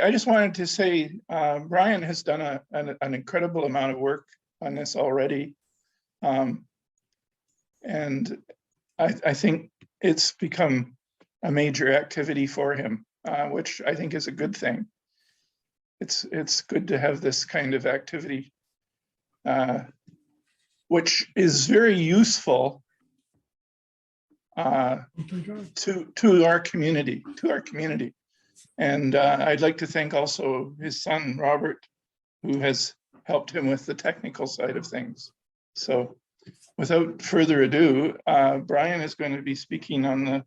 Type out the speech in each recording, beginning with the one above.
I just wanted to say, Brian has done an incredible amount of work on this already. And I think it's become a major activity for him, which I think is a good thing. It's good to have this kind of activity, which is very useful to our community, And I'd like to thank also his son, Robert, who has helped him with the technical side of things. So without further ado, Brian is going to be speaking on the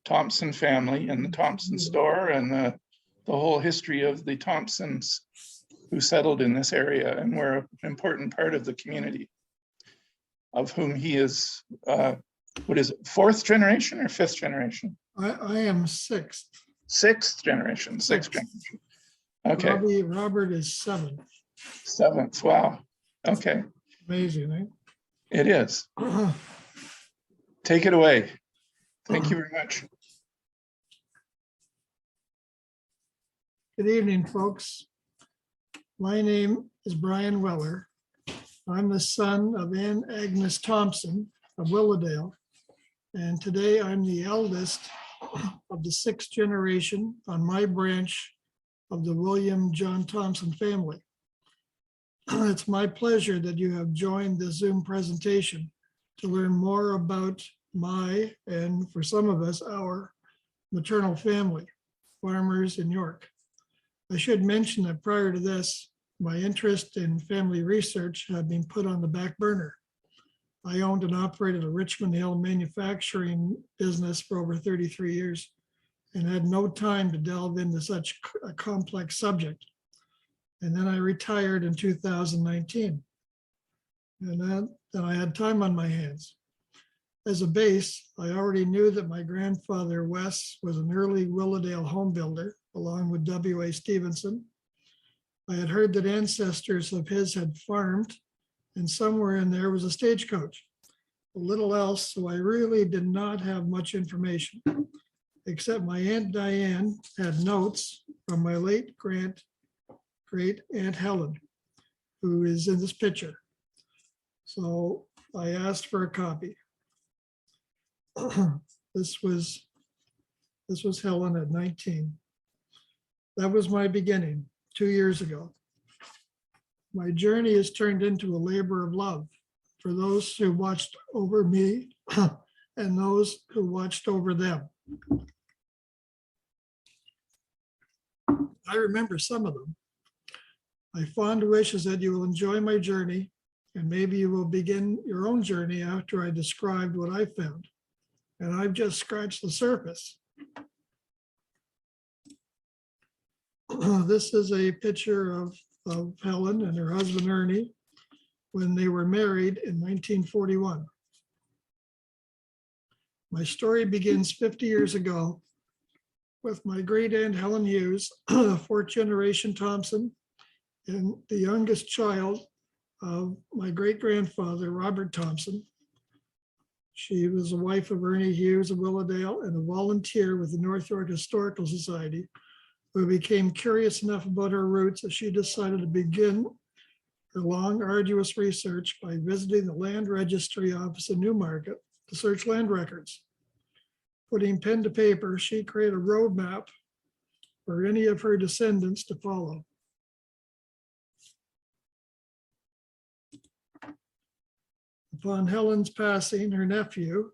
Thompson family and the Thompson store and the whole history of the Thompsons who settled in this area and were an important part of the community, of whom he is, what is it, fourth generation or fifth generation? I am sixth. Sixth generation. Okay. Robert is seventh. Seventh, wow. Okay. Amazing, eh? It is. Take it away. Thank you very much. Good evening, folks. My name is Brian Weller. I'm the son of Ann Agnes Thompson of Willowdale, and today I'm the eldest of the sixth generation on my branch of the William John Thompson family. It's my pleasure that you have joined this Zoom presentation to learn more about my, and for some of us, our maternal family, farmers in York. I should mention that prior to this, my interest in family research had been put on the back burner. I owned and operated a Richmond Hill manufacturing business for over 33 years and had no time to delve into such a complex subject. And then I retired in 2019. And then I had time on my hands. As a base, I already knew that my grandfather, Wes, was an early Willowdale home builder, along with W.A. Stevenson. I had heard that ancestors of his had farmed, and somewhere in there was a stagecoach. A little else, so I really did not have much information, except my Aunt Diane had notes from my late great Aunt Helen, who is in this picture. So I asked for a copy. This was Helen at 19. That was my beginning 2 years ago. My journey has turned into a labor of love for those who watched over me and those who watched over them. I remember some of them. My fond wish is that you will enjoy my journey, and maybe you will begin your own journey after I described what I found. And I've just scratched the surface. This is a picture of Helen and her husband Ernie when they were married in 1941. My story begins 50 years ago with my great aunt Helen Hughes, the fourth generation Thompson, and the youngest child of my great grandfather, Robert Thompson. She was the wife of Ernie Hughes of Willowdale and a volunteer with the North York Historical Society, who became curious enough about her roots that she decided to begin her long, arduous research by visiting the Land Registry Office in Newmarket to search land records. Putting pen to paper, she created a roadmap for any of her descendants to follow. Upon Helen's passing, her nephew,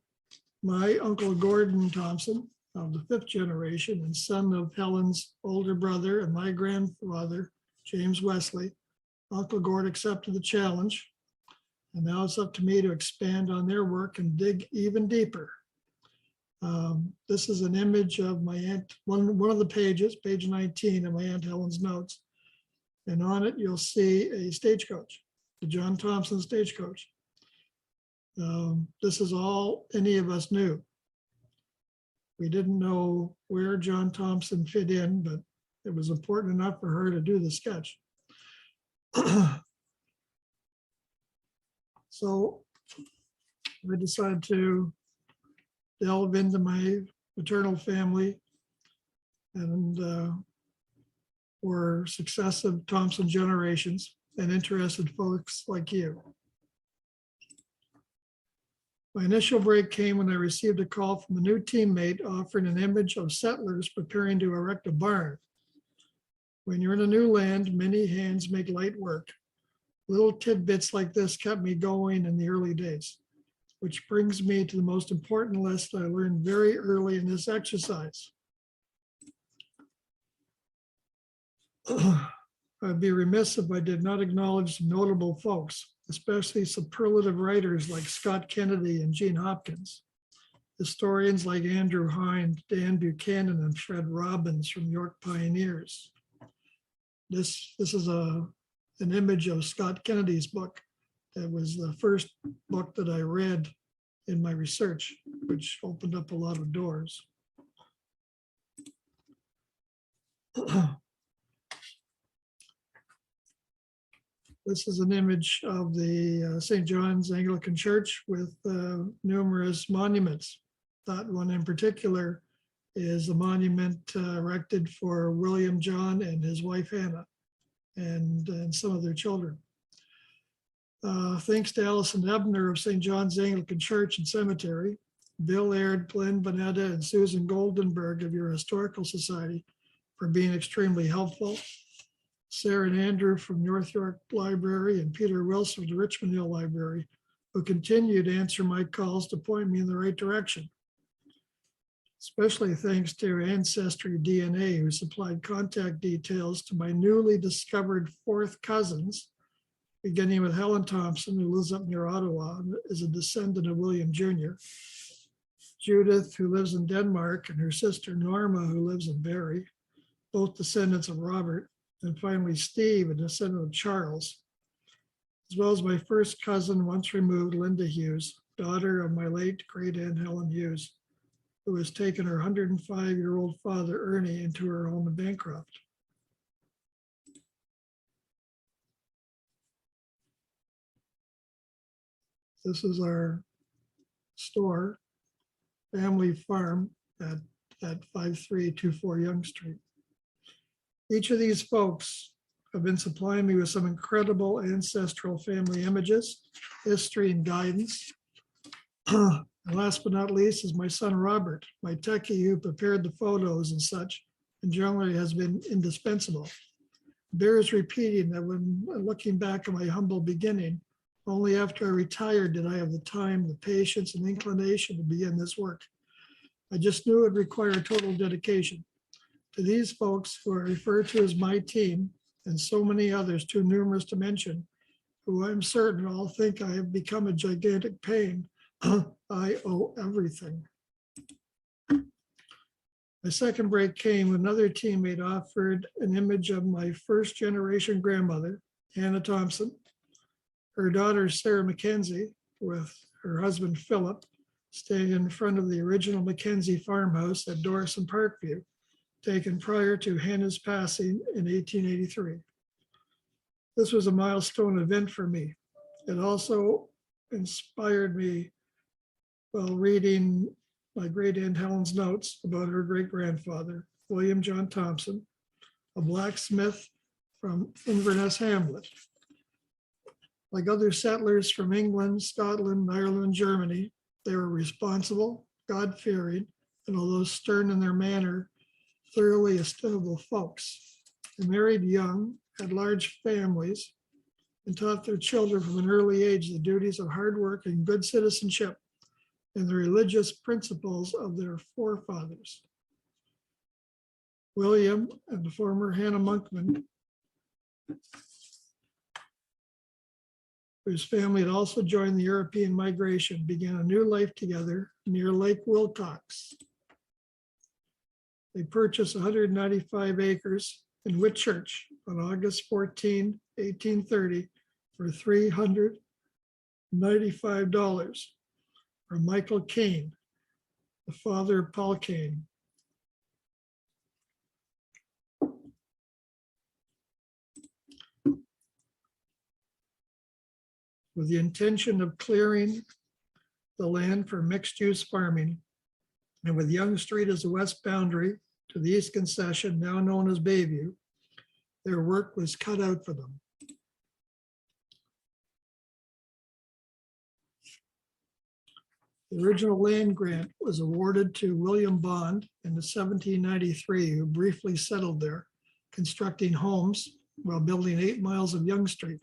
my Uncle Gordon Thompson of the fifth generation and son of Helen's older brother and my grandfather, James Wesley, Uncle Gord accepted the challenge. And now it's up to me to expand on their work and dig even deeper. This is an image of my aunt, one of the pages, page 19 of my Aunt Helen's notes. And on it, you'll see a stagecoach, the John Thompson stagecoach. This is all any of us knew. We didn't know where John Thompson fit in, but it was important enough for her to do the sketch. So I decided to delve into my maternal family and for successive Thompson generations and interested folks like you. My initial break came when I received a call from a new teammate offering an image of settlers preparing to erect a barn. When you're in a new land, many hands make light work. Little tidbits like this kept me going in the early days, which brings me to the most important lesson I learned very early in this exercise. I'd be remiss if I did not acknowledge some notable folks, especially superlative writers like Scott Kennedy and Gene Hopkins, historians like Andrew Hind, Dan Buchanan, and Fred Robbins from York Pioneers. This is an image of Scott Kennedy's book. That was the first book that I read in my research, which opened up a lot of doors. This is an image of the St. John's Anglican Church with numerous monuments. That one in particular is a monument erected for William John and his wife Hannah and some of their children. Thanks to Allison Ebner of St. John's Anglican Church and Cemetery, Bill Aird, Glenn Bonetta, and Susan Goldenberg of your Historical Society for being extremely helpful. Sarah and Andrew from North York Library and Peter Wilson of the Richmond Hill Library, who continue to answer my calls to point me in the right direction. Especially thanks to Ancestry DNA, who supplied contact details to my newly discovered fourth cousins, beginning with Helen Thompson, who lives up near Ottawa and is a descendant of William Jr., Judith, who lives in Denmark, and her sister Norma, who lives in Barrie, both descendants of Robert, and finally Steve, a descendant of Charles, as well as my first cousin, once removed, Linda Hughes, daughter of my late great aunt Helen Hughes, who has taken her 105-year-old father, Ernie, into her home in Bancroft. This is our store, family farm at 5324 Yonge Street. Each of these folks have been supplying me with some incredible ancestral family images, history, and guidance. And last but not least is my son, Robert, my techie who prepared the photos and such, and generally has been indispensable. Bears repeating that when looking back at my humble beginning, only after I retired did I have the time, the patience, and inclination to begin this work. I just knew it would require total dedication. To these folks who are referred to as my team, and so many others too numerous to mention, who I'm certain all think I have become a gigantic pain, I owe everything. My second break came when another teammate offered an image of my first generation grandmother, Hannah Thompson, her daughter, Sarah Mackenzie, with her husband, Philip, staying in front of the original Mackenzie farmhouse at Doris and Parkview, taken prior to Hannah's passing in 1883. This was a milestone event for me. It also inspired me while reading my great aunt Helen's notes about her great grandfather, William John Thompson, a blacksmith from Inverness hamlet. Like other settlers from England, Scotland, Ireland, and Germany, they were responsible, God-fearing, and although stern in their manner, thoroughly estimable folks. They married young, had large families, and taught their children from an early age the duties of hard work and good citizenship and the religious principles of their forefathers. William and the former Hannah Monkman, whose family had also joined the European migration, began a new life together near Lake Wilcox. They purchased 195 acres in Whitchurch on August 14, 1830 for $395 from Michael Kane, the father of Paul Kane. With the intention of clearing the land for mixed-use farming, and with Yonge Street as the west boundary to the east concession, now known as Bayview, Their work was cut out for them. The original land grant was awarded to William Bond in 1793, who briefly settled there, constructing homes while building 8 miles of Yonge Street.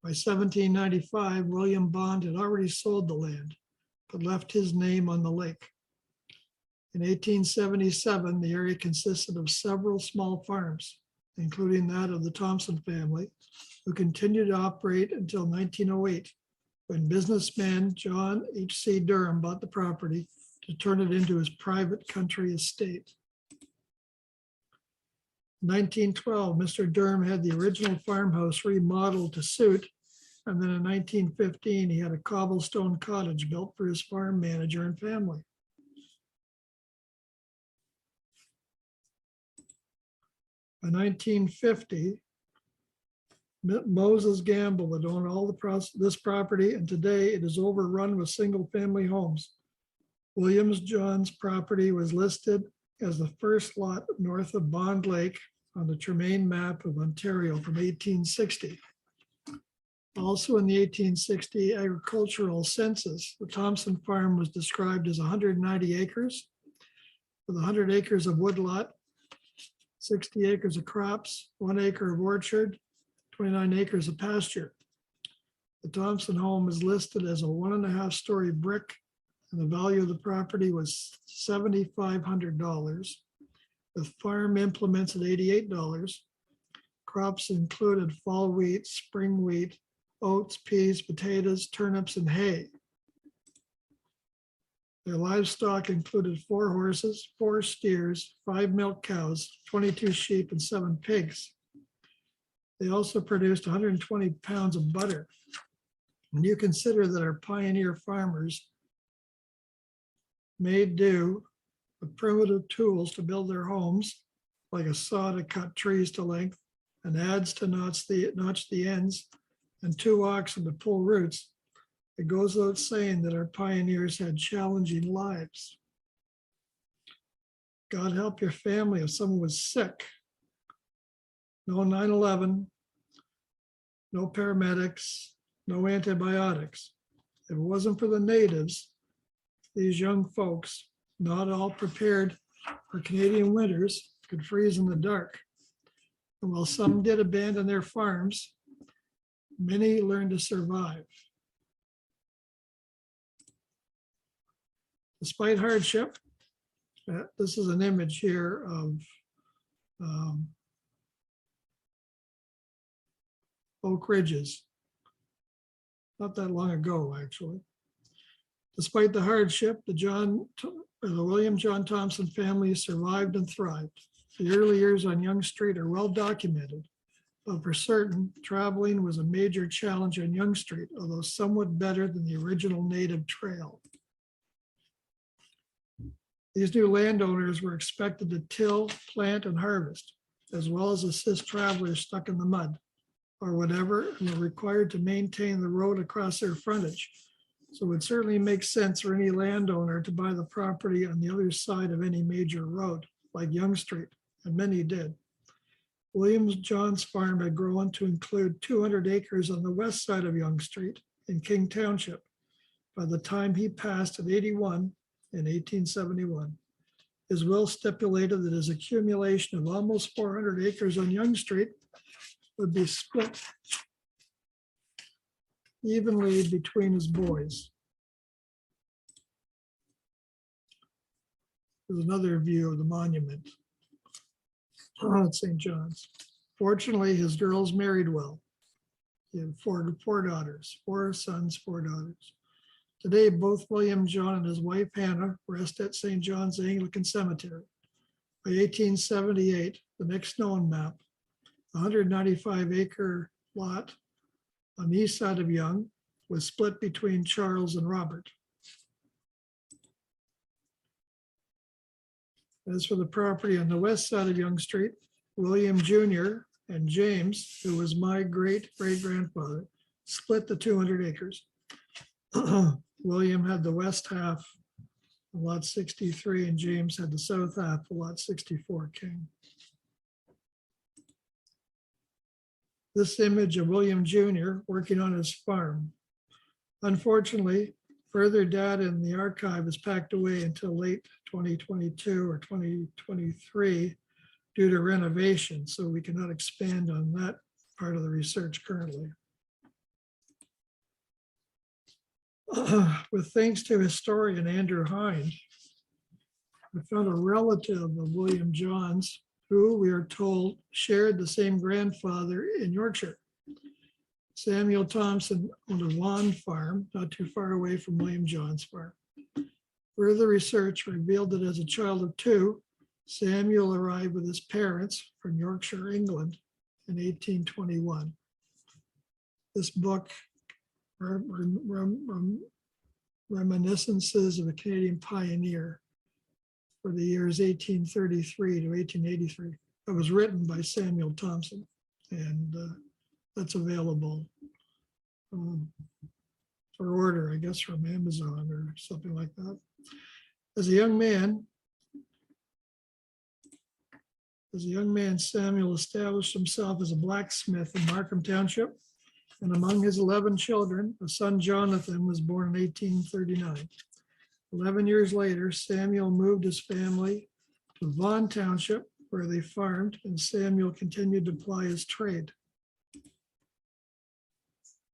By 1795, William Bond had already sold the land, but left his name on the lake. In 1877, the area consisted of several small farms, including that of the Thompson family, who continued to operate until 1908, when businessman John H.C. Durham bought the property to turn it into his private country estate. In 1912, Mr. Durham had the original farmhouse remodeled to suit, and then in 1915, he had a cobblestone cottage built for his farm manager and family. By 1950, Moses Gamble had owned all this property, and today it is overrun with single-family homes. Williams John's property was listed as the first lot north of Bond Lake on the Tremaine map of Ontario from 1860. Also in the 1860 agricultural census, the Thompson farm was described as 190 acres with 100 acres of woodlot, 60 acres of crops, 1 acre of orchard, 29 acres of pasture. The Thompson home is listed as a 1.5-story brick, and the value of the property was $7,500, with farm implements at $88. Crops included fall wheat, spring wheat, oats, peas, potatoes, turnips, and hay. Their livestock included 4 horses, 4 steers, 5 milk cows, 22 sheep, and 7 pigs. They also produced 120 pounds of butter. When you consider that our pioneer farmers made do with primitive tools to build their homes, like a saw to cut trees to length, and adze to notch the ends, and 2 oxen to pull roots, it goes without saying that our pioneers had challenging lives. God help your family if someone was sick. No 9/11, no paramedics, no antibiotics. If it wasn't for the natives, these young folks, not all prepared for Canadian winters, could freeze in the dark. And while some did abandon their farms, many learned to survive. Despite hardship, this is an image here of Oak Ridges, not that long ago, actually. Despite the hardship, the William John Thompson family survived and thrived. The early years on Yonge Street are well documented, but for certain, traveling was a major challenge on Yonge Street, although somewhat better than the original native trail. These new landowners were expected to till, plant, and harvest, as well as assist travelers stuck in the mud or whatever, and were required to maintain the road across their frontage. So it would certainly make sense for any landowner to buy the property on the other side of any major road, like Yonge Street, and many did. William John's farm had grown to include 200 acres on the west side of Yonge Street in King Township by the time he passed at 81 in 1871. His will stipulated that his accumulation of almost 400 acres on Yonge Street would be split evenly between his boys. There's another view of the monument at St. John's. Fortunately, his girls married well. He had four daughters, 4 sons, 4 daughters. Today, both William John and his wife Hannah rest at St. John's Anglican Cemetery. By 1878, the next known map, a 195-acre lot on the east side of Yonge was split between Charles and Robert. As for the property on the west side of Yonge Street, William Jr. and James, who was my great-great-grandfather, split the 200 acres. William had the west half of lot 63, and James had the south half of lot 64 King. this image of William Jr. working on his farm. Unfortunately, further data in the archive is packed away until late 2022 or 2023 due to renovation, so we cannot expand on that part of the research currently. With thanks to historian Andrew Hind, I found a relative of William John's who we are told shared the same grandfather in Yorkshire. Samuel Thompson owned a lawn farm not too far away from William John's farm. Further research revealed that as a child of 2, Samuel arrived with his parents from Yorkshire, England in 1821. This book, Reminiscences of a Canadian Pioneer for the years 1833 to 1883. It was written by Samuel Thompson, and that's available for order, I guess, from Amazon or something like that. As a young man, Samuel established himself as a blacksmith in Markham Township, and among his 11 children, a son Jonathan was born in 1839. 11 years later, Samuel moved his family to Vaughan Township, where they farmed, and Samuel continued to ply his trade.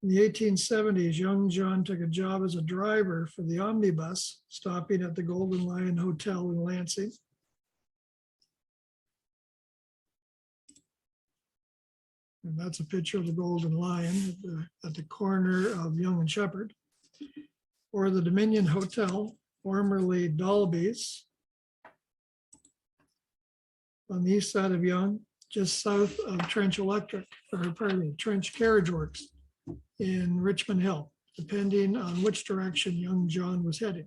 In the 1870s, young John took a job as a driver for the omnibus, stopping at the Golden Lion Hotel in Lansing. And that's a picture of the Golden Lion at the corner of Yonge and Shepherd. Or the Dominion Hotel, formerly Dalby's, on the east side of Yonge, just south of Trench Carriage Works in Richmond Hill, depending on which direction young John was heading.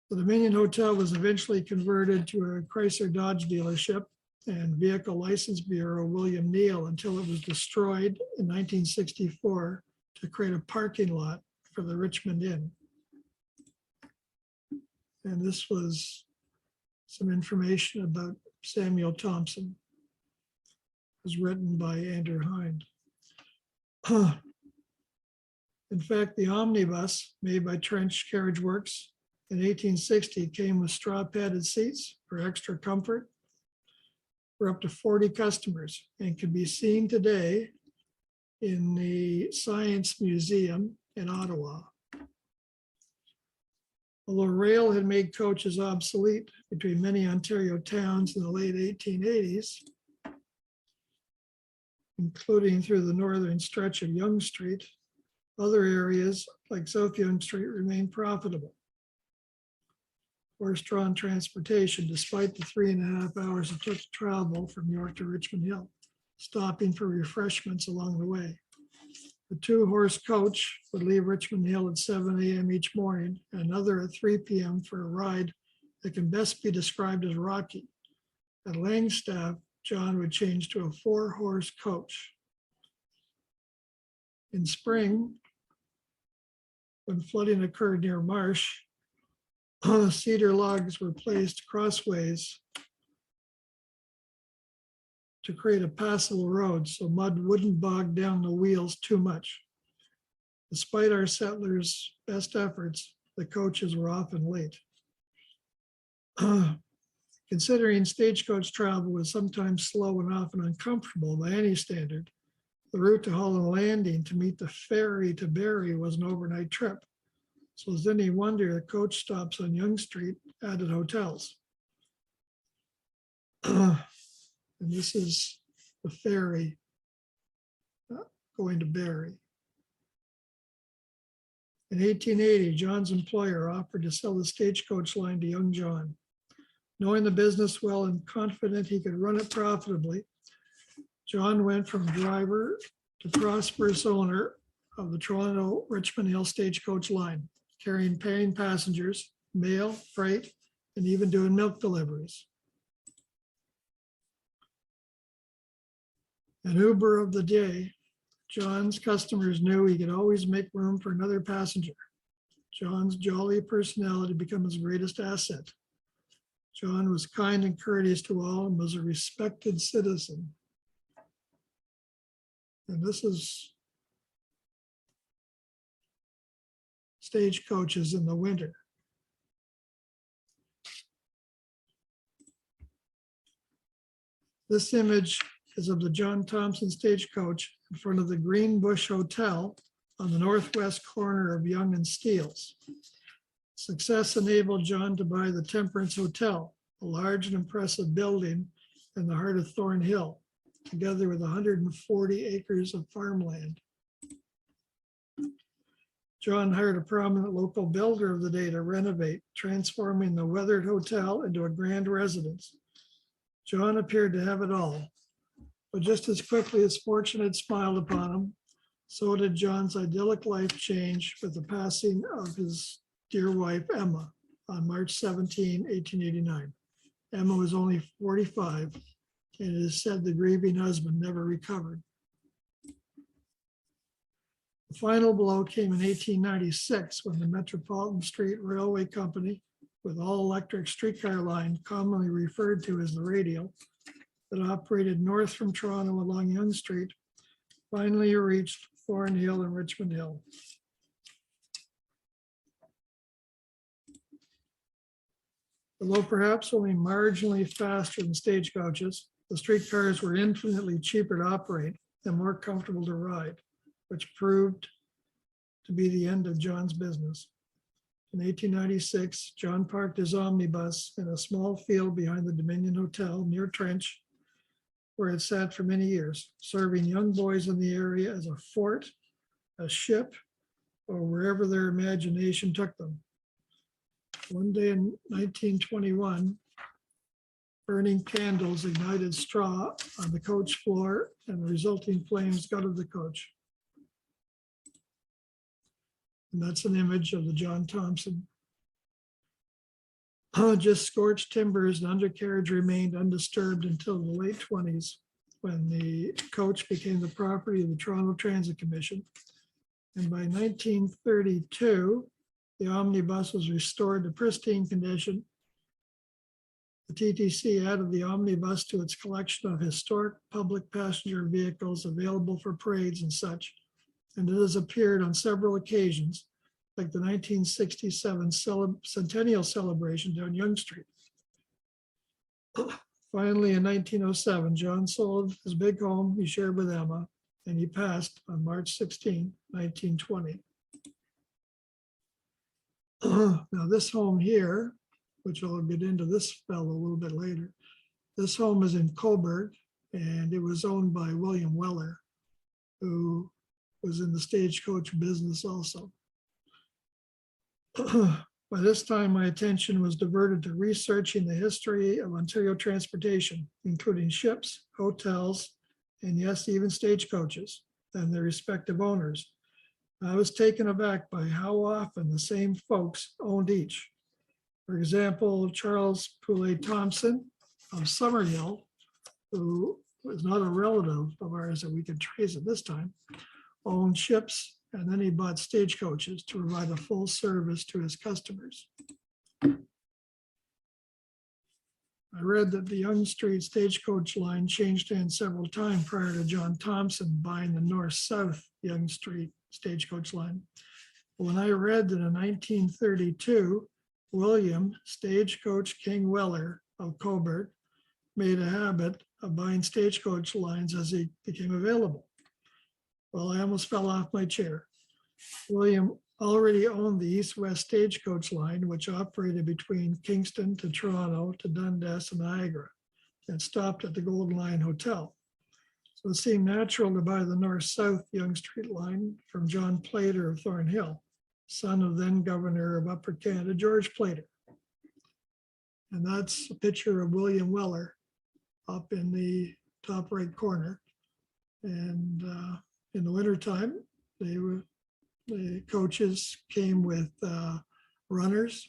The Dominion Hotel was eventually converted to a Chrysler Dodge dealership and Vehicle License Bureau William Neal until it was destroyed in 1964 to create a parking lot for the Richmond Inn. And this was some information about Samuel Thompson. It was written by Andrew Hind. In fact, the omnibus made by Trench Carriage Works in 1860 came with straw padded seats for extra comfort for up to 40 customers and can be seen today in the Science Museum in Ottawa. Although rail had made coaches obsolete between many Ontario towns in the late 1880s, including through the northern stretch of Yonge Street, other areas like South Yonge Street remained profitable. Horse-drawn transportation, despite the 3.5 hours it took to travel from York to Richmond Hill, stopping for refreshments along the way. The 2-horse coach would leave Richmond Hill at 7 a.m. each morning, and another at 3 p.m. for a ride that can best be described as rocky. At Langstaff, John would change to a 4-horse coach. In spring, when flooding occurred near Marsh, cedar logs were placed crossways to create a passable road so mud wouldn't bog down the wheels too much. Despite our settlers' best efforts, the coaches were often late. Considering stagecoach travel was sometimes slow and often uncomfortable by any standard, the route to Holland Landing to meet the ferry to Barrie was an overnight trip. So is any wonder the coach stops on Yonge Street added hotels. And this is the ferry going to Barrie. In 1880, John's employer offered to sell the stagecoach line to young John. Knowing the business well and confident he could run it profitably, John went from driver to prosperous owner of the Toronto Richmond Hill stagecoach line, carrying paying passengers, mail, freight, and even doing milk deliveries. An Uber of the day, John's customers knew he could always make room for another passenger. John's jolly personality became his greatest asset. John was kind and courteous to all and was a respected citizen And this is stagecoaches in the winter. This image is of the John Thompson stagecoach in front of the Green Bush Hotel on the northwest corner of Young and Steeles. Success enabled John to buy the Temperance Hotel, a large and impressive building in the heart of Thornhill, together with 140 acres of farmland. John hired a prominent local builder of the day to renovate, transforming the weathered hotel into a grand residence. John appeared to have it all, but just as quickly as fortune had smiled upon him, so did John's idyllic life change with the passing of his dear wife, Emma, on March 17, 1889. Emma was only 45, and it is said the grieving husband never recovered. The final blow came in 1896 when the Metropolitan Street Railway Company, with all-electric streetcar line commonly referred to as the Radial, that operated north from Toronto along Yonge Street, finally reached Thornhill and Richmond Hill. Although perhaps only marginally faster than stagecoaches, the streetcars were infinitely cheaper to operate and more comfortable to ride, which proved to be the end of John's business. In 1896, John parked his omnibus in a small field behind the Dominion Hotel near Trench, where it sat for many years, serving young boys in the area as a fort, a ship, or wherever their imagination took them. One day in 1921, burning candles ignited straw on the coach floor, and the resulting flames gutted the coach. And that's an image of the John Thompson. Just scorched timbers and undercarriage remained undisturbed until the late 20s, when the coach became the property of the Toronto Transit Commission. And by 1932, the omnibus was restored to pristine condition. The TTC added the omnibus to its collection of historic public passenger vehicles available for parades and such, and it has appeared on several occasions, like the 1967 centennial celebration down Yonge Street. Finally, in 1907, John sold his big home he shared with Emma, and he passed on March 16, 1920. Now this home here, which I'll get into this fellow a little bit later, this home is in Coburg, and it was owned by William Weller, who was in the stagecoach business also. By this time, my attention was diverted to researching the history of Ontario transportation, including ships, hotels, and yes, even stagecoaches and their respective owners. I was taken aback by how often the same folks owned each. For example, Charles Poulet Thompson of Summerhill, who was not a relative of ours that we could trace at this time, owned ships, and then he bought stagecoaches to provide a full service to his customers. I read that the Yonge Street stagecoach line changed hands several times prior to John Thompson buying the north-south Yonge Street stagecoach line. When I read that in 1932, William Stagecoach King Weller of Coburg made a habit of buying stagecoach lines as they became available. Well, I almost fell off my chair. William already owned the east-west stagecoach line, which operated between Kingston to Toronto to Dundas and Niagara, and stopped at the Golden Lion Hotel. So it seemed natural to buy the north-south Yonge Street line from John Plater of Thornhill, son of then Governor of Upper Canada, George Plater. And that's a picture of William Weller up in the top right corner. And in the wintertime, the coaches came with runners,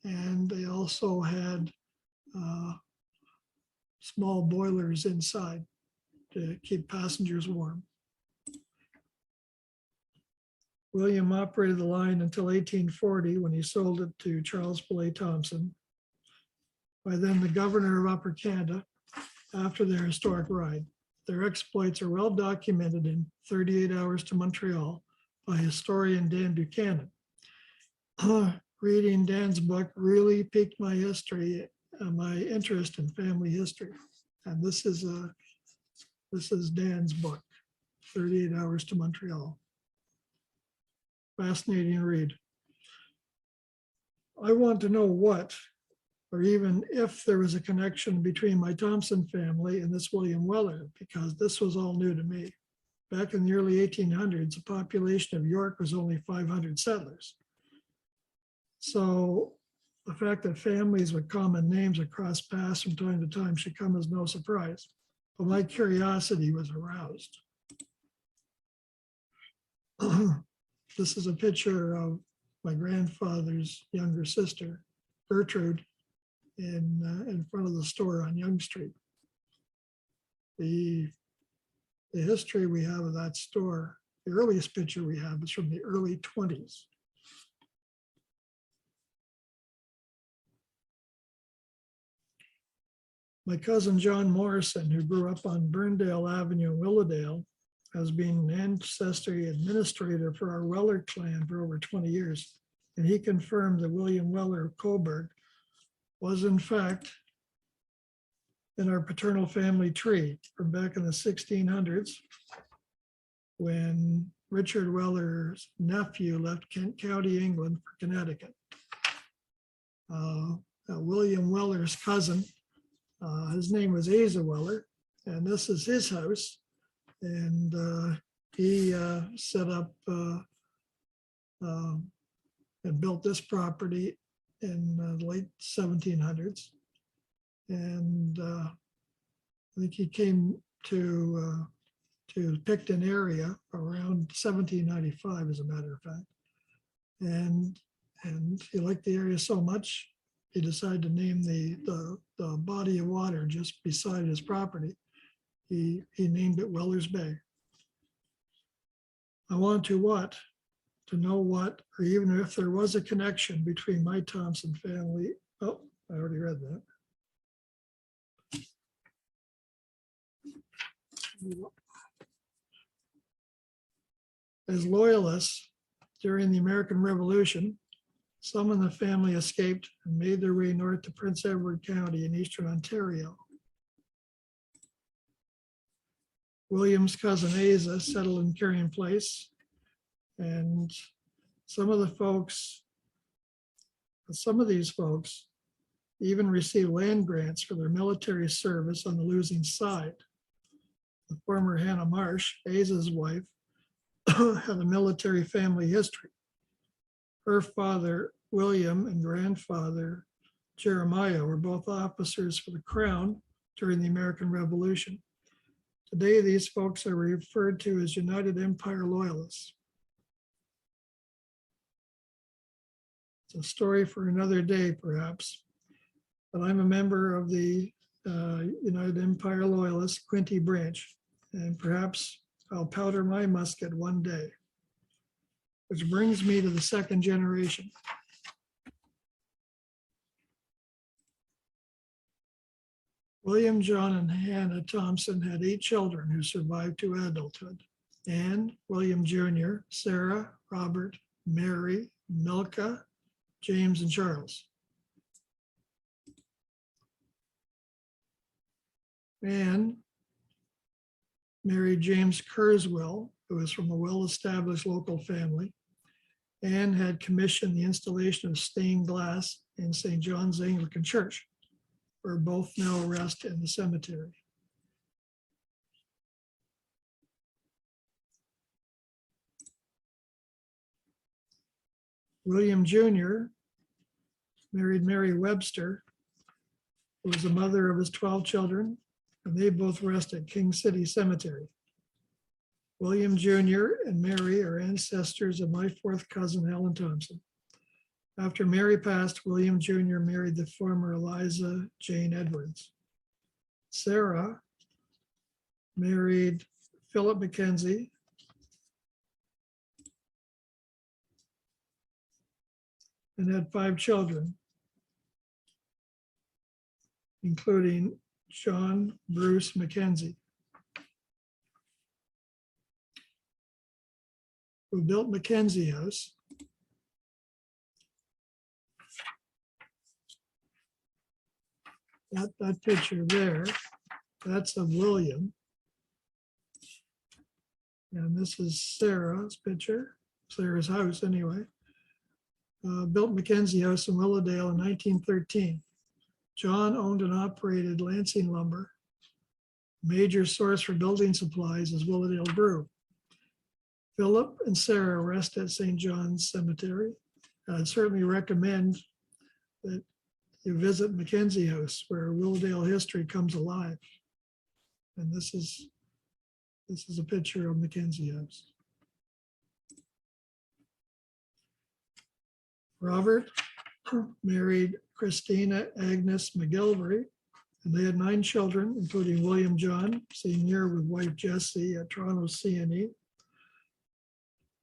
and they also had small boilers inside to keep passengers warm. William operated the line until 1840 when he sold it to Charles Poulet Thompson, by then the Governor of Upper Canada, after their historic ride. their exploits are well documented in 38 Hours to Montreal by historian Dan Buchanan. Reading Dan's book really piqued my my interest in family history. And this is Dan's book, 38 Hours to Montreal. Fascinating read. I want to know what, or even if there was a connection between my Thompson family and this William Weller, because this was all new to me. Back in the early 1800s, the population of York was only 500 settlers. So the fact that families with common names would cross paths from time to time should come as no surprise. But my curiosity was aroused. This is a picture of my grandfather's younger sister, Gertrude, in front of the store on Yonge Street. The history we have of that store, the earliest picture we have is from the early 20s. My cousin John Morrison, who grew up on Burndale Avenue in Willowdale, has been an ancestry administrator for our Weller clan for over 20 years. And he confirmed that William Weller of Coburg was in fact in our paternal family tree from back in the 1600s, when Richard Weller's nephew left Kent County, England for Connecticut. William Weller's cousin, his name was Asa Weller, and this is his house. And he set up and built this property in the late 1700s. And I think he came to Picton area around 1795, as a matter of fact. And he liked the area so much, he decided to name the body of water just beside his property. He named it Weller's Bay. I want to know what, or even if there was a connection between my Thompson family. Oh, I already read that. As loyalists during the American Revolution, some in the family escaped and made their way north to Prince Edward County in eastern Ontario. William's cousin Asa settled in Carrion Place, and some of these folks even received land grants for their military service on the losing side. The former Hannah Marsh, Asa's wife, had a military family history. Her father, William, and grandfather, Jeremiah, were both officers for the Crown during the American Revolution. Today, these folks are referred to as United Empire Loyalists. It's a story for another day, perhaps, but I'm a member of the United Empire Loyalists Quinte branch, and perhaps I'll powder my musket one day. Which brings me to the second generation. William, John, and Hannah Thompson had 8 children who survived to adulthood. Anne, William Jr., Sarah, Robert, Mary, Milka, James, and Charles. Anne married James Kurzweil, who was from a well-established local family. Anne had commissioned the installation of stained glass in St. John's Anglican Church, where both now rest in the cemetery. William Jr. married Mary Webster, who was the mother of his 12 children, and they both rest at King City Cemetery. William Jr. and Mary are ancestors of my 4th cousin, Helen Thompson. After Mary passed, William Jr. married the former Eliza Jane Edwards. Sarah married Philip Mackenzie, and had 5 children, including John Bruce Mackenzie. who built Mackenzie House. That picture there, that's of William. And this is Sarah's picture, Sarah's house anyway. Built Mackenzie House in Willowdale in 1913. John owned and operated Lansing Lumber. Major source for building supplies is Willowdale Brew. Philip and Sarah rest at St. John's Cemetery. I'd certainly recommend that you visit Mackenzie House, where Willowdale history comes alive. And this is a picture of Mackenzie House. Robert married Christina Agnes McGilvery, and they had 9 children, including William John Sr. with wife Jessie at Toronto CNE.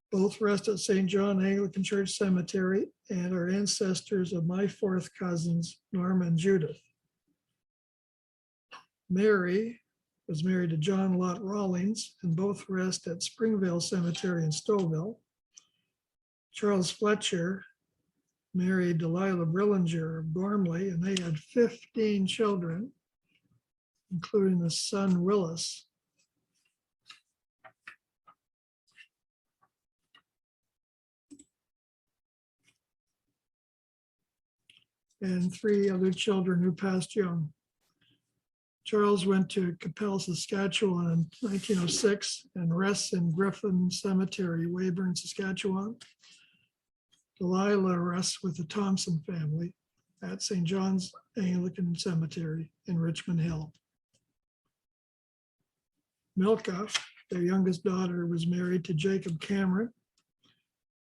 Both rest at St. John Anglican Church Cemetery and are ancestors of my 4th cousins, Norma and Judith. Mary was married to John Lott Rawlings, and both rest at Springvale Cemetery in Stouffville. Charles Fletcher married Delilah Brillinger of Gormley, and they had 15 children, including the son Willis. And 3 other children who passed young. Charles went to Capel, Saskatchewan in 1906 and rests in Griffin Cemetery, Weyburn, Saskatchewan. Delilah rests with the Thompson family at St. John's Anglican Cemetery in Richmond Hill. Milka, their youngest daughter, was married to Jacob Cameron.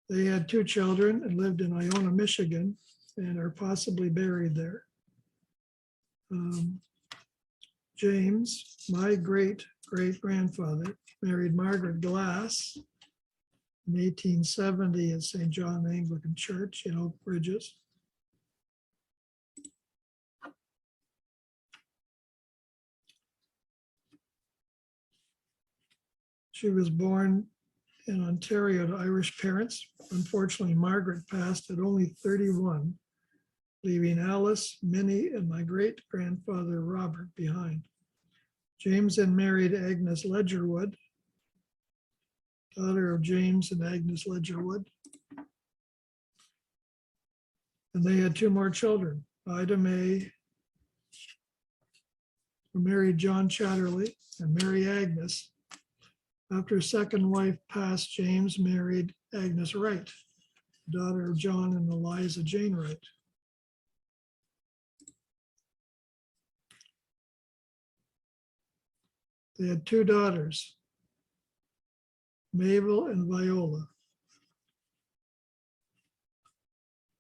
They had 2 children and lived in Iona, Michigan, and are possibly buried there. James, my great-great-grandfather, married Margaret Glass in 1870 at St. John Anglican Church in Oak Bridges. She was born in Ontario to Irish parents. Unfortunately, Margaret passed at only 31, leaving Alice, Minnie, and my great-grandfather Robert behind. James then married Agnes Ledgerwood, daughter of James and Agnes Ledgerwood. And they had 2 more children, Ida May, who married John Chatterley, and Mary Agnes. After his second wife passed, James married Agnes Wright, daughter of John and Eliza Jane Wright. They had 2 daughters, Mabel and Viola.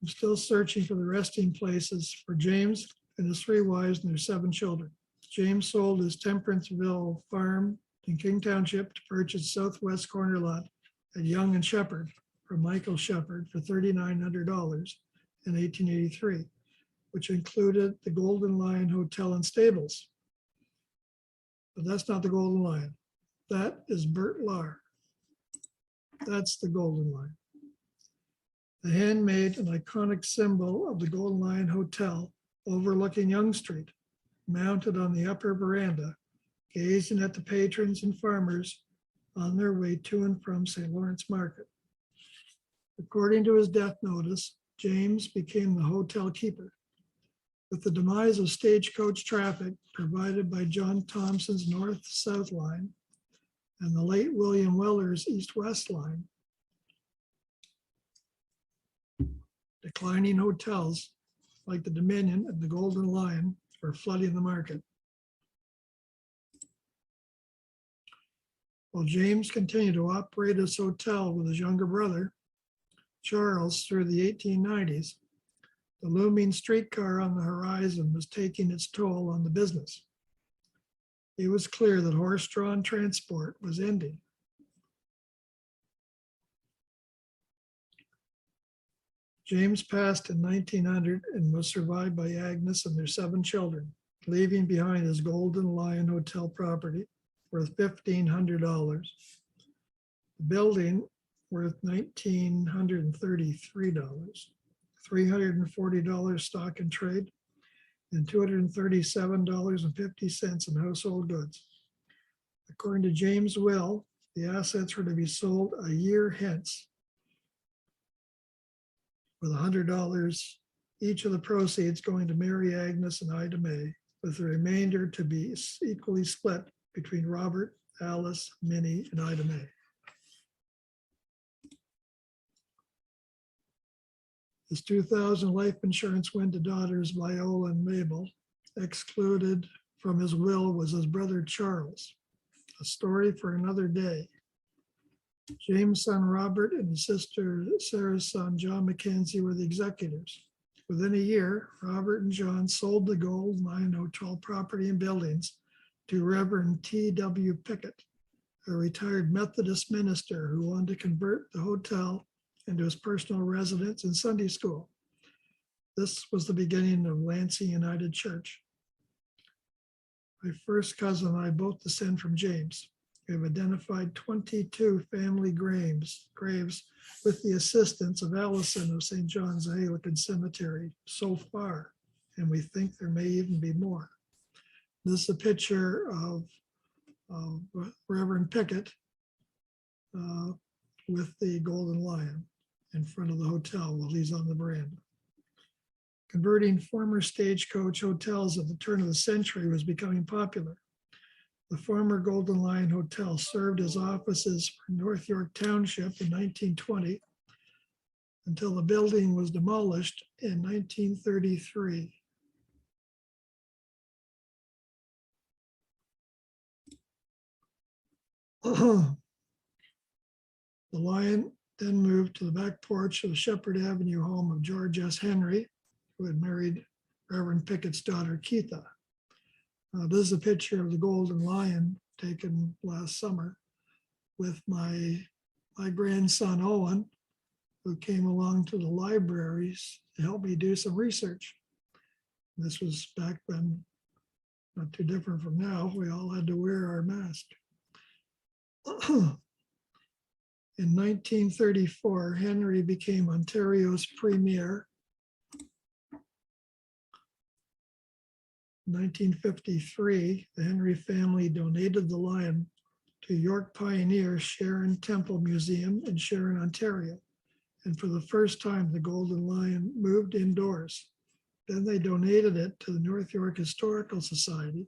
I'm still searching for the resting places for James and his 3 wives and their 7 children. James sold his Temperanceville farm in King Township to purchase southwest corner lot at Young and Shepherd from Michael Shepherd for $3,900 in 1883, which included the Golden Lion Hotel and Stables. But that's not the Golden Lion. That is Bert Lahr. That's the Golden Lion. The handmade an iconic symbol of the Golden Lion Hotel overlooking Yonge Street, mounted on the upper veranda, gazing at the patrons and farmers on their way to and from St. Lawrence Market. According to his death notice, James became the hotel keeper. With the demise of stagecoach traffic provided by John Thompson's north-south line and the late William Weller's east-west line, declining hotels like the Dominion and the Golden Lion were flooding the market. While James continued to operate his hotel with his younger brother, Charles, through the 1890s, the looming streetcar on the horizon was taking its toll on the business. It was clear that horse-drawn transport was ending. James passed in 1900 and was survived by Agnes and their 7 children, leaving behind his Golden Lion Hotel property worth $1,500. The building worth $1,933, $340 stock and trade, and $237.50 in household goods. According to James' will, the assets were to be sold a year hence with $100, each of the proceeds going to Mary Agnes and Ida May, with the remainder to be equally split between Robert, Alice, Minnie, and Ida May. His 2000 life insurance went to daughters Viola and Mabel. Excluded from his will was his brother Charles. A story for another day. James' son Robert and his sister Sarah's son John Mackenzie were the executors. Within a year, Robert and John sold the Gold Mine Hotel property and buildings to Reverend T.W. Pickett, a retired Methodist minister who wanted to convert the hotel into his personal residence and Sunday school. This was the beginning of Lansing United Church. My first cousin and I both descend from James. We have identified 22 family graves with the assistance of Allison of St. John's Anglican Cemetery so far, and we think there may even be more. This is a picture of Reverend Pickett with the Golden Lion in front of the hotel while he's on the veranda. Converting former stagecoach hotels at the turn of the century was becoming popular. The former Golden Lion Hotel served as offices for North York Township in 1920 until the building was demolished in 1933. The Lion then moved to the back porch of the Shepherd Avenue home of George S. Henry, who had married Reverend Pickett's daughter, Keitha. This is a picture of the Golden Lion taken last summer with my grandson, Owen, who came along to the libraries to help me do some research. This was back when, not too different from now, we all had to wear our mask. In 1934, Henry became Ontario's premier. In 1953, the Henry family donated the lion to York Pioneer Sharon Temple Museum in Sharon, Ontario. And for the first time, the Golden Lion moved indoors. Then they donated it to the North York Historical Society,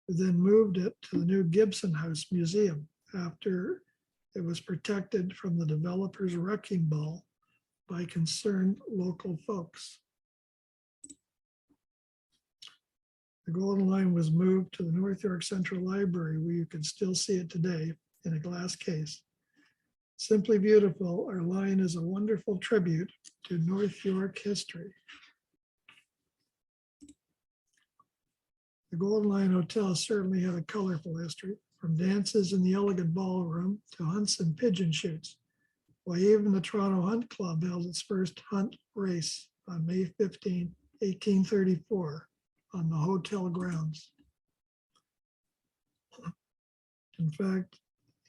who then moved it to the new Gibson House Museum after it was protected from the developer's wrecking ball by concerned local folks. The Golden Lion was moved to the North York Central Library, where you can still see it today in a glass case. Simply beautiful, our lion is a wonderful tribute to North York history. The Golden Lion Hotel certainly had a colorful history, from dances in the elegant ballroom to hunts and pigeon shoots. Why, even the Toronto Hunt Club held its first hunt race on May 15, 1834 on the hotel grounds. In fact,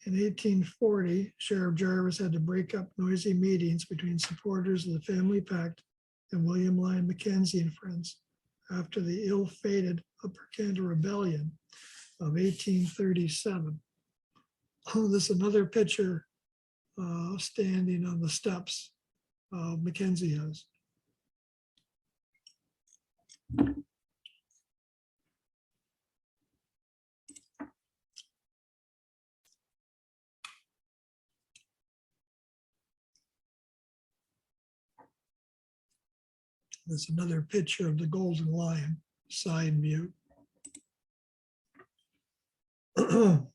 in 1840, Sheriff Jarvis had to break up noisy meetings between supporters of the family pact and William Lyon Mackenzie and friends after the ill-fated Upper Canada Rebellion of 1837. This is another picture standing on the steps of Mackenzie House. There's another picture of the Golden Lion, side view. The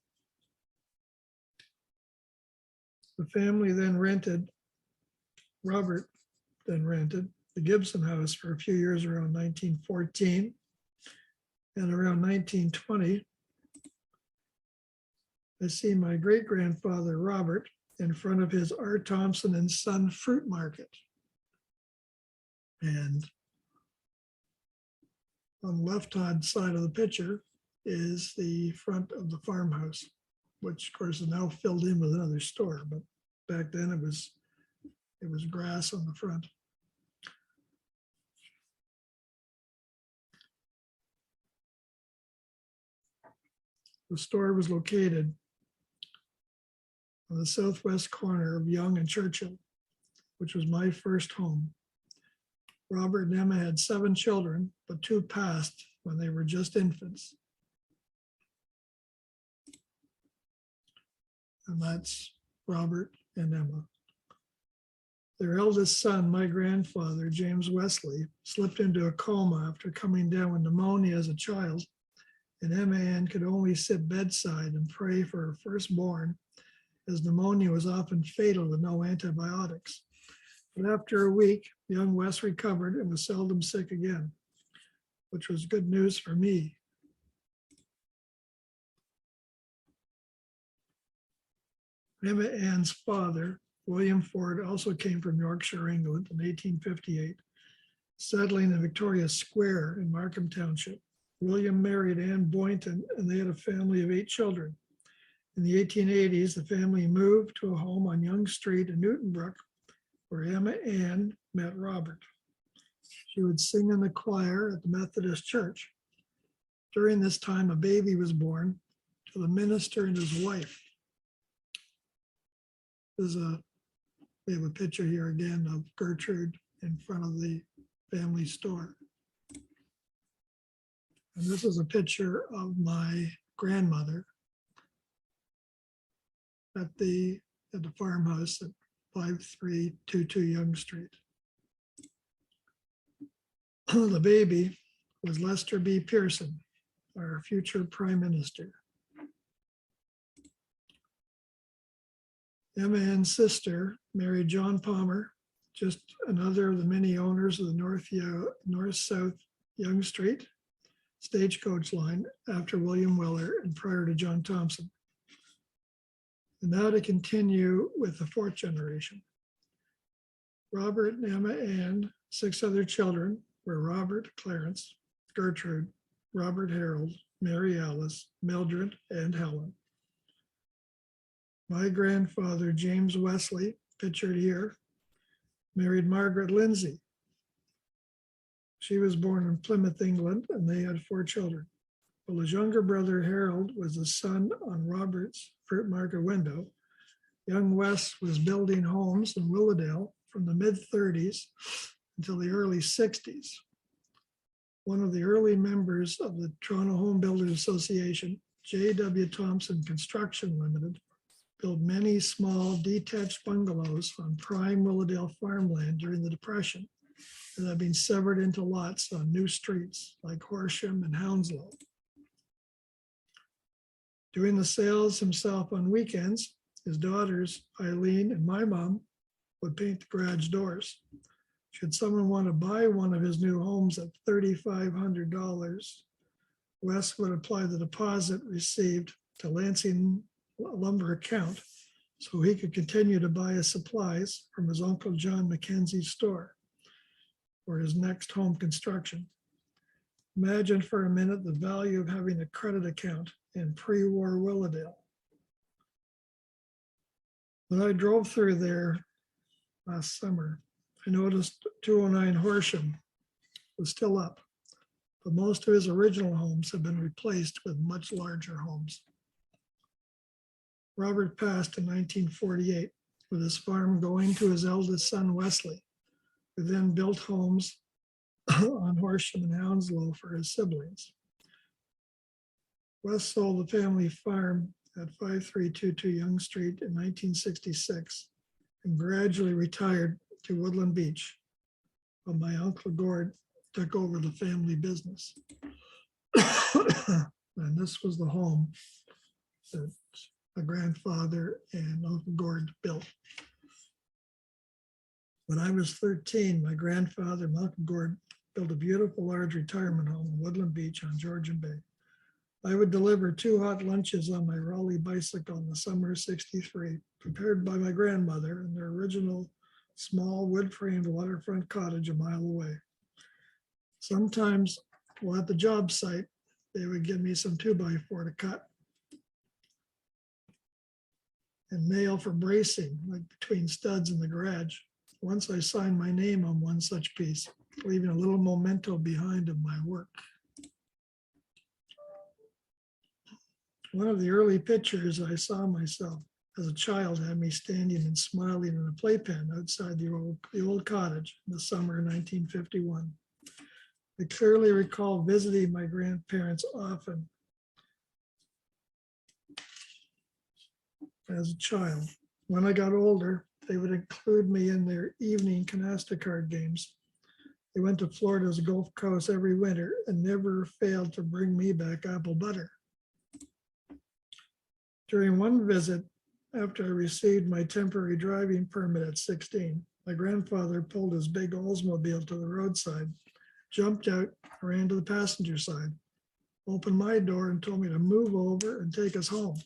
family then rented, Robert then rented the Gibson House for a few years around 1914. And around 1920, I see my great-grandfather Robert in front of his R. Thompson and Son fruit market. And on the left-hand side of the picture is the front of the farmhouse, which of course is now filled in with another store. But Back then it was grass on the front. The store was located on the southwest corner of Yonge and Churchill, which was my first home. Robert and Emma had 7 children, but 2 passed when they were just infants. And that's Robert and Emma. Their eldest son, my grandfather, James Wesley, slipped into a coma after coming down with pneumonia as a child, and Emma Ann could only sit bedside and pray for her firstborn, as pneumonia was often fatal with no antibiotics. But after a week, young Wes recovered and was seldom sick again, which was good news for me. Emma Ann's father, William Ford, also came from Yorkshire, England in 1858, settling in Victoria Square in Markham Township. William married Anne Boynton, and they had a family of 8 children. In the 1880s, the family moved to a home on Yonge Street in Newtonbrook, where Emma Ann met Robert. She would sing in the choir at the Methodist Church. During this time, a baby was born to the minister and his wife. We have a picture here again of Gertrude in front of the family store. And this is a picture of my grandmother at the farmhouse at 5322 Yonge Street. The baby was Lester B. Pearson, our future prime minister. Emma Ann's sister married John Palmer, just another of the many owners of the north-south Yonge Street stagecoach line after William Weller and prior to John Thompson. And now to continue with the 4th generation. Robert and Emma Ann, 6 other children were Robert Clarence, Gertrude, Robert Harold, Mary Alice, Mildred, and Helen. My grandfather, James Wesley, pictured here, married Margaret Lindsay. She was born in Plymouth, England, and they had 4 children. While his younger brother, Harold, was the son on Robert's fruit market window, young Wes was building homes in Willowdale from the mid-30s until the early 60s. One of the early members of the Toronto Home Builders Association, J.W. Thompson Construction Limited, built many small detached bungalows on prime Willowdale farmland during the Depression that have been severed into lots on new streets like Horsham and Hounslow. Doing the sales himself on weekends, his daughters, Eileen and my mom, would paint the garage doors. Should someone want to buy one of his new homes at $3,500, Wes would apply the deposit received to Lansing lumber account so he could continue to buy his supplies from his Uncle John Mackenzie's store for his next home construction. Imagine for a minute the value of having a credit account in pre-war Willowdale. When I drove through there last summer, I noticed 209 Horsham was still up, but most of his original homes have been replaced with much larger homes. Robert passed in 1948 with his farm going to his eldest son, Wesley, who then built homes on Horsham and Hounslow for his siblings. Wes sold the family farm at 5322 Yonge Street in 1966 and gradually retired to Woodland Beach, while my Uncle Gord took over the family business. And this was the home that my grandfather and Uncle Gord built. When I was 13, my grandfather and Uncle Gord built a beautiful large retirement home in Woodland Beach on Georgian Bay. I would deliver 2 hot lunches on my Raleigh bicycle in the summer of '63, prepared by my grandmother in their original small wood-framed waterfront cottage a mile away. Sometimes while at the job site, they would give me some 2x4 to cut. and nail for bracing, like between studs in the garage. Once I signed my name on one such piece, leaving a little memento behind of my work. One of the early pictures I saw myself as a child had me standing and smiling in a playpen outside the old cottage in the summer of 1951. I clearly recall visiting my grandparents often as a child. When I got older, they would include me in their evening canasta card games. They went to Florida's Gulf Coast every winter and never failed to bring me back apple butter. During one visit, after I received my temporary driving permit at 16, my grandfather pulled his big Oldsmobile to the roadside, jumped out, ran to the passenger side, opened my door and told me to move over and take us home.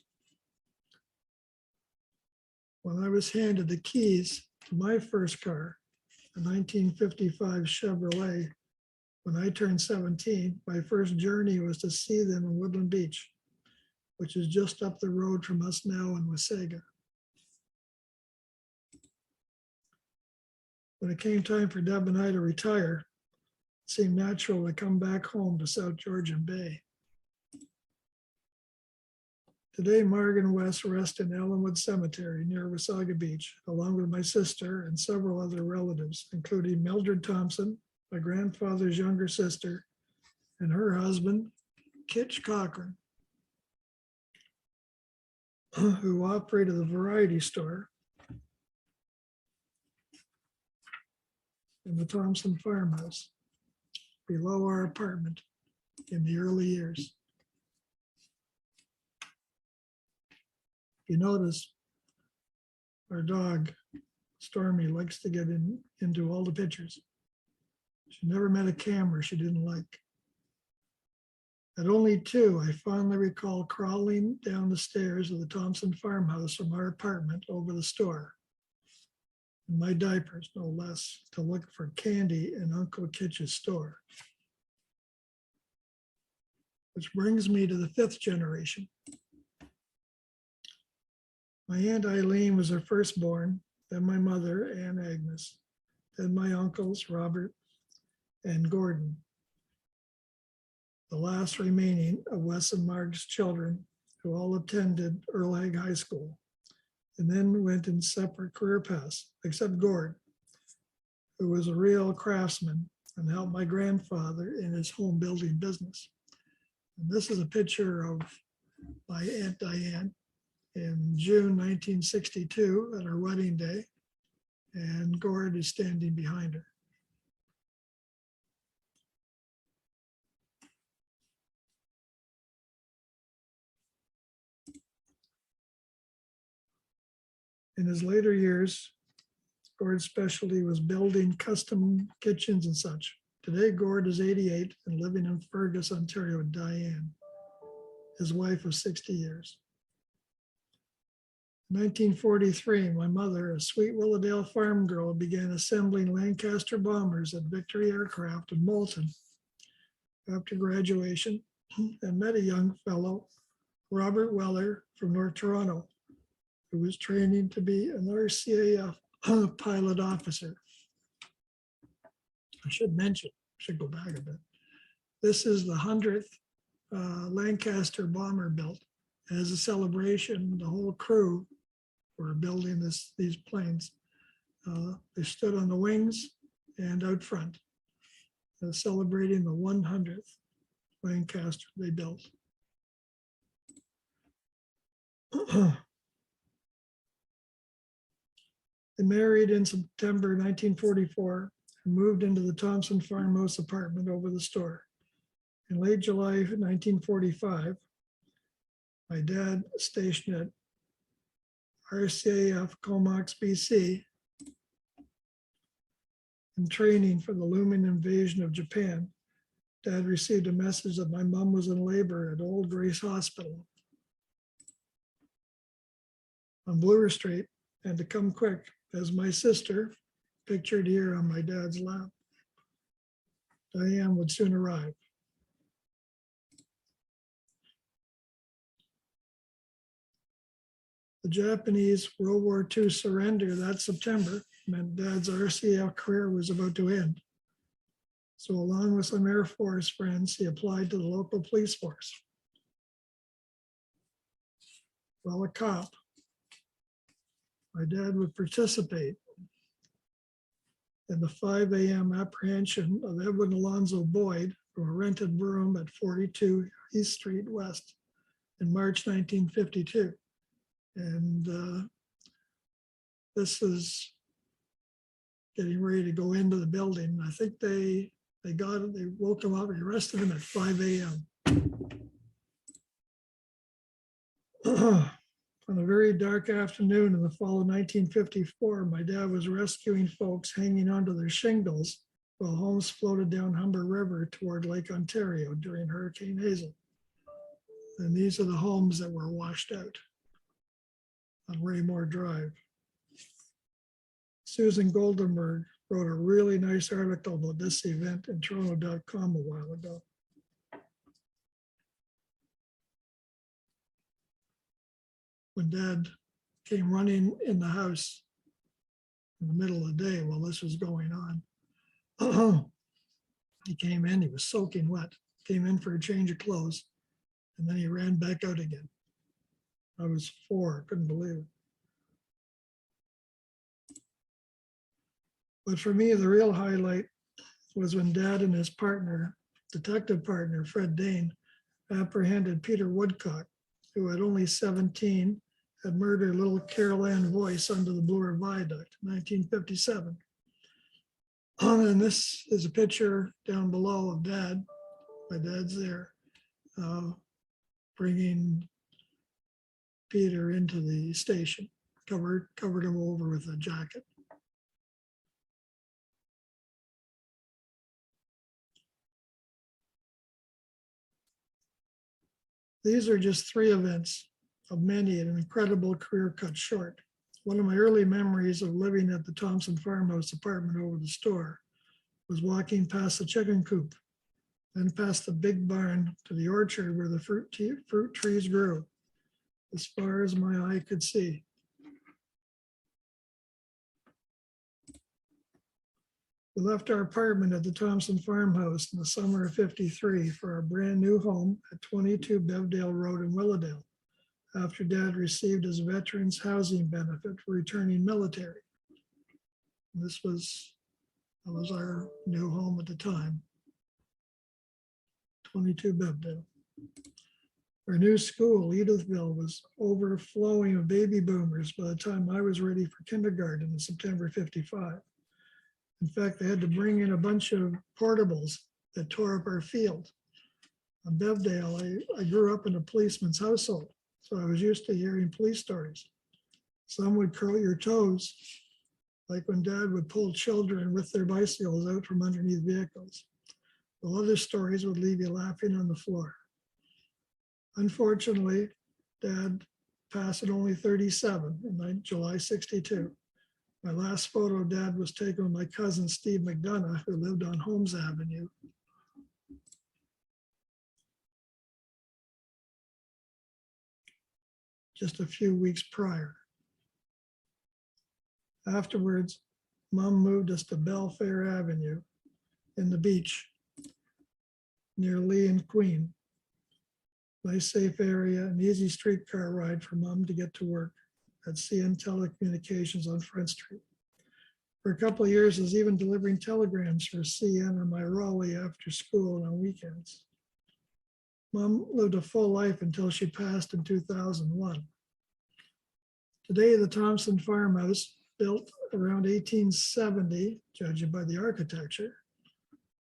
When I was handed the keys to my first car, a 1955 Chevrolet, when I turned 17, my first journey was to see them in Woodland Beach, which is just up the road from us now in Wasaga. When it came time for Deb and I to retire, it seemed natural to come back home to South Georgian Bay. Today, Marg and Wes rest in Ellenwood Cemetery near Wasaga Beach, along with my sister and several other relatives, including Mildred Thompson, my grandfather's younger sister, and her husband, Kitch Cochran, who operated the variety store in the Thompson farmhouse below our apartment in the early years. You notice our dog, Stormy, likes to get into all the pictures. She never met a camera she didn't like. At only 2, I fondly recall crawling down the stairs of the Thompson farmhouse from our apartment over the store, in my diapers, no less, to look for candy in Uncle Kitch's store. Which brings me to the 5th generation. My Aunt Eileen was her firstborn, then my mother, Aunt Agnes, then my uncles, Robert and Gordon, the last remaining of Wes and Marg's children, who all attended Earl Haig High School, and then went in separate career paths, except Gord, who was a real craftsman and helped my grandfather in his home building business. And this is a picture of my Aunt Diane in June 1962 at her wedding day, and Gord is standing behind her. In his later years, Gord's specialty was building custom kitchens and such. Today, Gord is 88 and living in Fergus, Ontario with Diane, his wife of 60 years. In 1943, my mother, a sweet Willowdale farm girl, began assembling Lancaster bombers at Victory Aircraft in Moulton after graduation, and met a young fellow, Robert Weller from North Toronto, who was training to be an RCAF pilot officer. I should go back a bit. This is the 100th Lancaster bomber built. As a celebration, the whole crew were building these planes. They stood on the wings and out front, celebrating the 100th Lancaster they built. They married in September 1944 and moved into the Thompson farmhouse apartment over the store. In late July 1945, my dad, stationed at RCAF Comox, BC, in training for the looming invasion of Japan, Dad received a message that my mom was in labor at Old Grace Hospital on Bloor Street, and to come quick, as my sister, pictured here on my dad's lap, Diane, would soon arrive. The Japanese World War II surrender that September meant Dad's RCF career was about to end. So along with some Air Force friends, he applied to the local police force. Well, a cop, my dad would participate in the 5 a.m. apprehension of Edwin Alonzo Boyd from a rented room at 42 East Street West in March 1952. And this is getting ready to go into the building. I think they woke him up and arrested him at 5 a.m. On a very dark afternoon in the fall of 1954, my dad was rescuing folks hanging onto their shingles while homes floated down Humber River toward Lake Ontario during Hurricane Hazel. And these are the homes that were washed out on Raymore Drive. Susan Goldenberg wrote a really nice article about this event in Toronto.com a while ago. When Dad came running in the house in the middle of the day while this was going on, he came in, he was soaking wet, came in for a change of clothes, and then he ran back out again. I was 4, couldn't believe it. But for me, the real highlight was when Dad and his partner, detective partner, Fred Dane, apprehended Peter Woodcock, who at only 17 had murdered little Carol Ann Voice under the Bloor Viaduct in 1957. And this is a picture down below of Dad. My dad's there, bringing Peter into the station, covered him over with a jacket. These are just 3 events of many, an incredible career cut short. One of my early memories of living at the Thompson farmhouse apartment over the store was walking past the chicken coop, then past the big barn to the orchard where the fruit trees grew, as far as my eye could see. We left our apartment at the Thompson farmhouse in the summer of '53 for our brand new home at 22 Bevedale Road in Willowdale, after Dad received his veterans housing benefit for returning military. That was our new home at the time, 22 Bevedale. Our new school, Edithville, was overflowing of baby boomers by the time I was ready for kindergarten in September '55. In fact, they had to bring in a bunch of portables that tore up our field. On Bevedale, I grew up in a policeman's household, so I was used to hearing police stories. Some would curl your toes, like when Dad would pull children with their bicycles out from underneath vehicles. While other stories would leave you laughing on the floor. Unfortunately, Dad passed at only 37 in July '62. My last photo Dad was taken with my cousin Steve McDonough, who lived on Holmes Avenue. Just a few weeks prior. Afterwards, Mom moved us to Belfair Avenue in the beach near Lee and Queen. Nice safe area, an easy streetcar ride for Mom to get to work at CN Telecommunications on Front Street. For a couple of years, I was even delivering telegrams for CN on my Raleigh after school and on weekends. Mom lived a full life until she passed in 2001. Today, the Thompson farmhouse, built around 1870, judging by the architecture,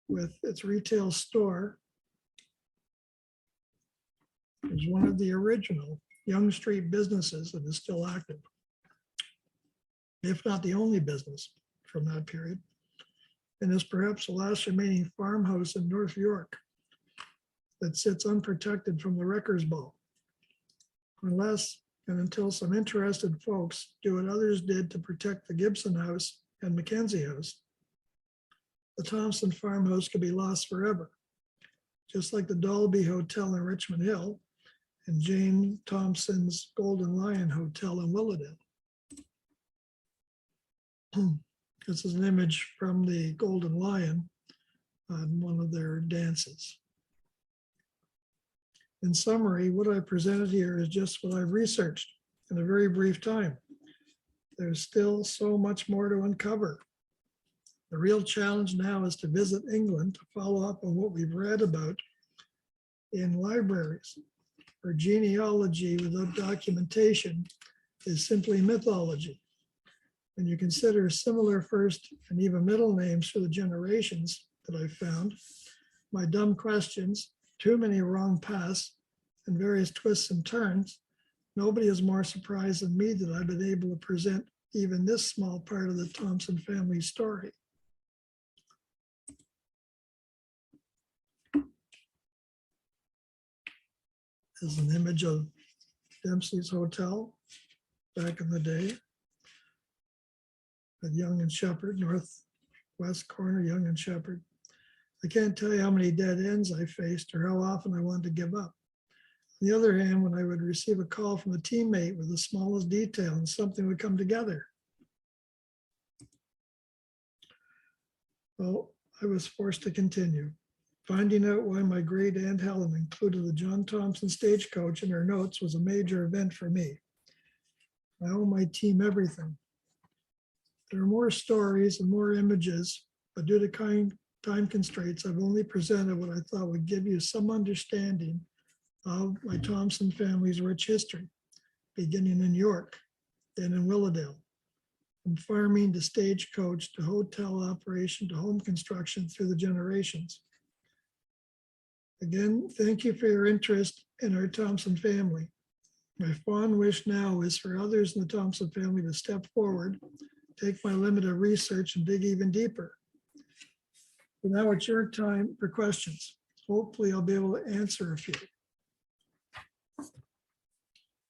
with its retail store, is one of the original Yonge Street businesses that is still active, if not the only business from that period, and is perhaps the last remaining farmhouse in North York that sits unprotected from the Wreckers Ball, unless and until some interested folks do what others did to protect the Gibson House and Mackenzie House. The Thompson farmhouse could be lost forever, just like the Dalby Hotel in Richmond Hill and Jane Thompson's Golden Lion Hotel in Willowdale. This is an image from the Golden Lion on one of their dances. In summary, what I presented here is just what I've researched in a very brief time. There's still so much more to uncover. The real challenge now is to visit England to follow up on what we've read about in libraries, where genealogy without documentation is simply mythology. When you consider similar first and even middle names for the generations that I've found, my dumb questions, too many wrong paths, and various twists and turns, nobody is more surprised than me that I've been able to present even this small part of the Thompson family story. This is an image of Dempsey's Hotel back in the day at Yonge and Shepherd, northwest corner, Yonge and Shepherd. I can't tell you how many dead ends I faced or how often I wanted to give up. On the other hand, when I would receive a call from a teammate with the smallest detail and something would come together. Well, I was forced to continue. Finding out why my great aunt Helen included the John Thompson stagecoach in her notes was a major event for me. I owe my team everything. There are more stories and more images, but due to time constraints, I've only presented what I thought would give you some understanding of my Thompson family's rich history, beginning in York, then in Willowdale, from farming to stagecoach to hotel operation to home construction through the generations. Again, thank you for your interest in our Thompson family. My fond wish now is for others in the Thompson family to step forward, take my limited research and dig even deeper. But now it's your time for questions. Hopefully I'll be able to answer a few.